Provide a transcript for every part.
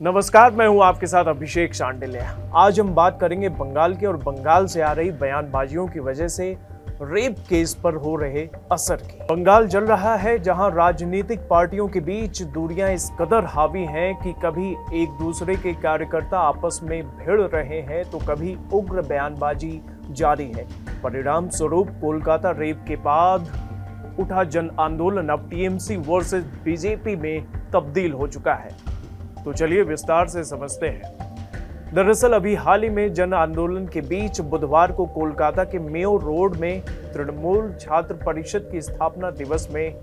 नमस्कार, मैं हूं आपके साथ अभिषेक शांडिल्य। आज हम बात करेंगे बंगाल की और बंगाल से आ रही बयानबाजियों की वजह से रेप केस पर हो रहे असर की। बंगाल जल रहा है, जहां राजनीतिक पार्टियों के बीच दूरियां इस कदर हावी हैं कि कभी एक दूसरे के कार्यकर्ता आपस में भिड़ रहे हैं तो कभी उग्र बयानबाजी जारी है। परिणाम स्वरूप कोलकाता रेप के बाद उठा जन आंदोलन अब टीएमसी वर्सेस बीजेपी में तब्दील हो चुका है। तो चलिए विस्तार से समझते हैं। दरअसल अभी हाल ही में जन आंदोलन के बीच बुधवार को कोलकाता के मेयो रोड में तृणमूल छात्र परिषद की स्थापना दिवस में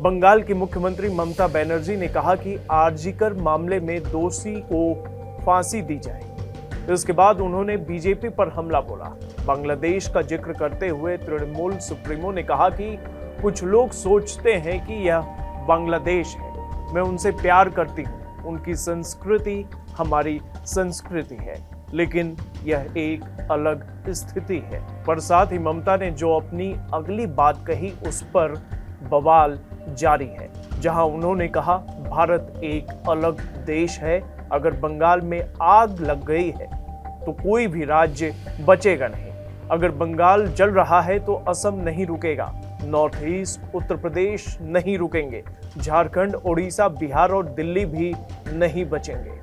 बंगाल की मुख्यमंत्री ममता बनर्जी ने कहा कि आरजीकर मामले में दोषी को फांसी दी जाए। इसके बाद उन्होंने बीजेपी पर हमला बोला। बांग्लादेश का जिक्र करते हुए तृणमूल सुप्रीमो ने कहा कि कुछ लोग सोचते हैं कि यह बांग्लादेश है, मैं उनसे प्यार करती हूँ, उनकी संस्कृति हमारी संस्कृति है, लेकिन यह एक अलग स्थिति है। पर साथ ही ममता ने जो अपनी अगली बात कही उस पर बवाल जारी है, जहां उन्होंने कहा भारत एक अलग देश है, अगर बंगाल में आग लग गई है तो कोई भी राज्य बचेगा नहीं। अगर बंगाल जल रहा है तो असम नहीं रुकेगा, नॉर्थ ईस्ट उत्तर प्रदेश नहीं रुकेंगे, झारखंड, ओडिशा, बिहार और दिल्ली भी नहीं बचेंगे।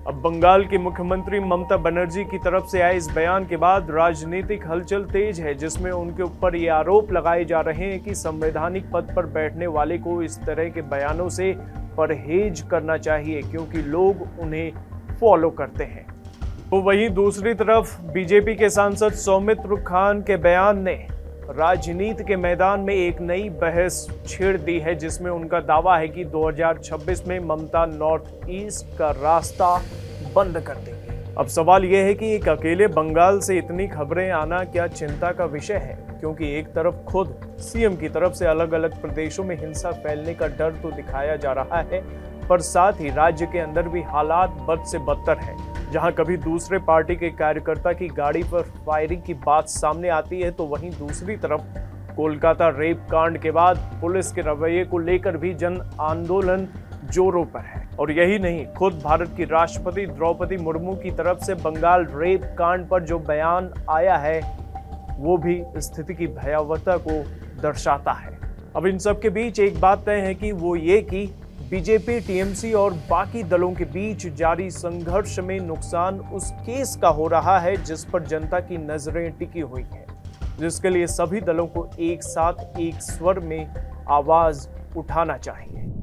अब बंगाल की मुख्यमंत्री ममता बनर्जी की तरफ से आए इस बयान के बाद राजनीतिक हलचल तेज है, जिसमें उनके ऊपर ये आरोप लगाए जा रहे हैं कि संवैधानिक पद पर बैठने वाले को इस तरह के बयानों से परहेज करना चाहिए, क्योंकि लोग उन्हें फॉलो करते हैं। तो वहीं दूसरी तरफ बीजेपी के सांसद सौमित्र खान के बयान ने राजनीति के मैदान में एक नई बहस छेड़ दी है, जिसमें उनका दावा है कि 2026 में ममता नॉर्थ ईस्ट का रास्ता बंद कर देंगी। अब सवाल यह है कि एक अकेले बंगाल से इतनी खबरें आना क्या चिंता का विषय है, क्योंकि एक तरफ खुद सीएम की तरफ से अलग अलग प्रदेशों में हिंसा फैलने का डर तो दिखाया जा रहा है, पर साथ ही राज्य के अंदर भी हालात बद से बदतर है, जहां कभी दूसरे पार्टी के कार्यकर्ता की गाड़ी पर फायरिंग की बात सामने आती है, तो वहीं दूसरी तरफ कोलकाता रेप कांड के बाद पुलिस के रवैये को लेकर भी जन आंदोलन जोरों पर है। और यही नहीं, खुद भारत की राष्ट्रपति द्रौपदी मुर्मू की तरफ से बंगाल रेप कांड पर जो बयान आया है वो भी स्थिति की भयावहता को दर्शाता है। अब इन सब के बीच एक बात तय है कि वो ये कि बीजेपी, टीएमसी और बाकी दलों के बीच जारी संघर्ष में नुकसान उस केस का हो रहा है जिस पर जनता की नजरें टिकी हुई हैं, जिसके लिए सभी दलों को एक साथ एक स्वर में आवाज उठाना चाहिए।